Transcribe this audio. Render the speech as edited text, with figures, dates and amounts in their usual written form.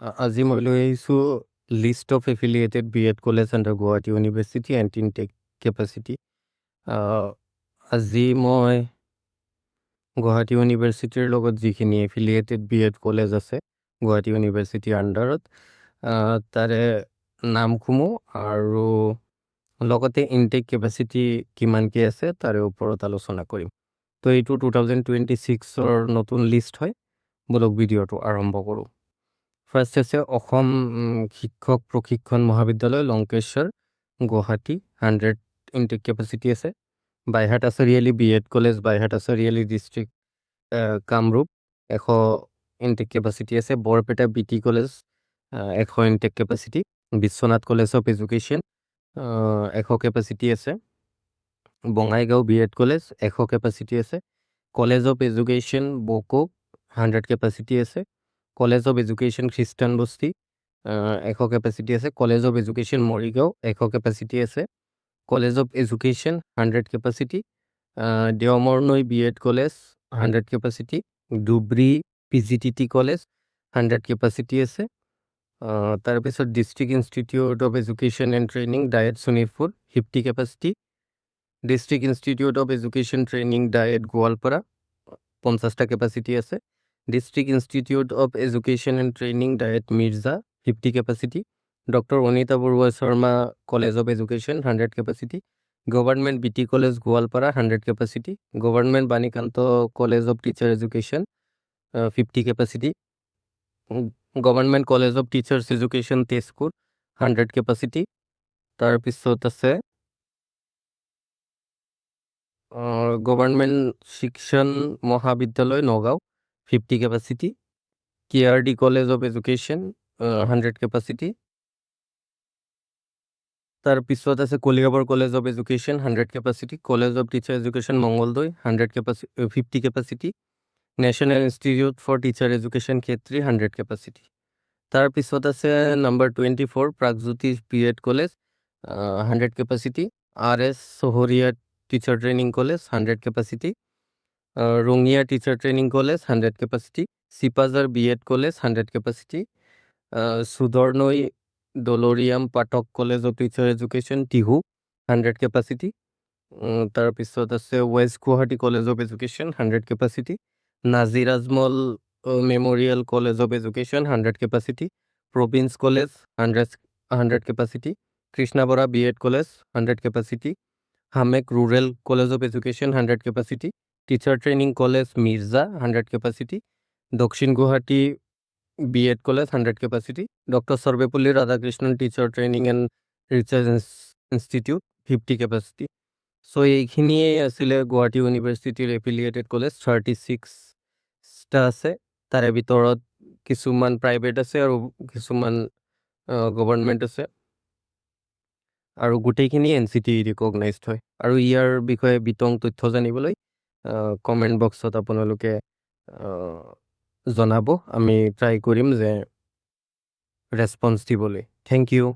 আজি মই লৈ আহিছোঁ list of affiliated B.Ed college under Guwahati university and intake capacity. আজি মই গুৱাহাটী ইউনিভাৰ্চিটিৰ লগত যিখিনি এফিলিয়েটেড B.Ed কলেজ আছে গুৱাহাটী ইউনিভাৰ্চিটিৰ আণ্ডাৰত তাৰে নামসমূহ আৰু লগতে ইনটেক কেপাচিটি কিমানকৈ আছে তাৰে ওপৰত আলোচনা কৰিম। তো এইটো 2026-ৰ নতুন লিষ্ট হয়। বলক ভিডিঅ'টো আৰম্ভ কৰোঁ। ফাৰ্ষ্ট আছে অসম শিক্ষক প্ৰশিক্ষণ মহাবিদ্যালয় লংকেশ্বৰ গুৱাহাটী 100 ইনটেক কেপাচিটি আছে। বাইহাট আছে ৰিয়েলি B.Ed কলেজ বাইহাট আছে ৰিয়েলি ডিষ্ট্ৰিক্ট কামৰূপ 100 ইনটেক কেপাচিটি আছে। Barpeta BT college 100 intake capacity. Biswanath college of education 100 capacity আছে। বঙাইগাঁও B.Ed কলেজ 100 কেপাচিটি আছে। College of education Boko 100 capacity আছে। College of education Christian Basti 100 capacity আছে। College of education Morigaon 100 capacity আছে। College of education 100 capacity. Deomornoi B.Ed college 100 capacity. Dhubri PGTT college 100 capacity আছে। তাৰপিছত district institute of education and training DIET Sonitpur 50 capacity. District institute of education training DIET Goalpara 50টা capacity আছে। District institute of education and training DIET Mirza 50 capacity. Doctor Anita Barua Sharma college of education 100 capacity. Government BT college Goalpara 100 capacity. Government Banikanta college of teacher education 50 capacity. Government college of teachers education Tezpur 100 capacity. তাৰপিছত আছে government শিক্ষণ মহাবিদ্যালয় Nagaon 50 capacity. KRD college of education 100 capacity. তাৰপিছত আছে Kaliabor college of education 100 capacity. College of teacher education Mangaldoi 50 capacity. National institute for teacher education Khetri 100 capacity. তাৰপিছত আছে number 24 Pragjyoti B.Ed college 100 capacity. RS Saharia teacher training college 100 capacity. Rangia teacher training college 100 capacity. Sipajhar B.Ed college 100 capacity. Sudharnoi Dalariam Pathak college of teacher education Tihu 100 capacity. তাৰপিছত আছে west Guwahati college of education 100 capacity. Nazir Ajmal memorial college of education 100 capacity. Province college 100 capacity. Krishna Bora B.Ed college 100 capacity. হামেক rural college of education 100 capacity. Teacher training college Mirza 100 capacity. Dakshin Guwahati B.Ed college 100 capacity. Doctor Sarvepalli Radhakrishnan teacher training and research institute 50 capacity. So' এইখিনিয়ে আছিলে গুৱাহাটী ইউনিভাৰ্চিটিৰ affiliated college 36টা আছে। তাৰে ভিতৰত কিছুমান private আছে আৰু কিছুমান গভৰ্ণমেণ্ট আছে আৰু গোটেইখিনি NCT ৰিকগনাইজড হয়। আৰু ইয়াৰ বিষয়ে বিতং তথ্য জানিবলৈ কমেণ্ট বক্সত আপোনালোকে জনাব। আমি ট্ৰাই কৰিম যে ৰেছপন্স দিবলৈ। Thank U.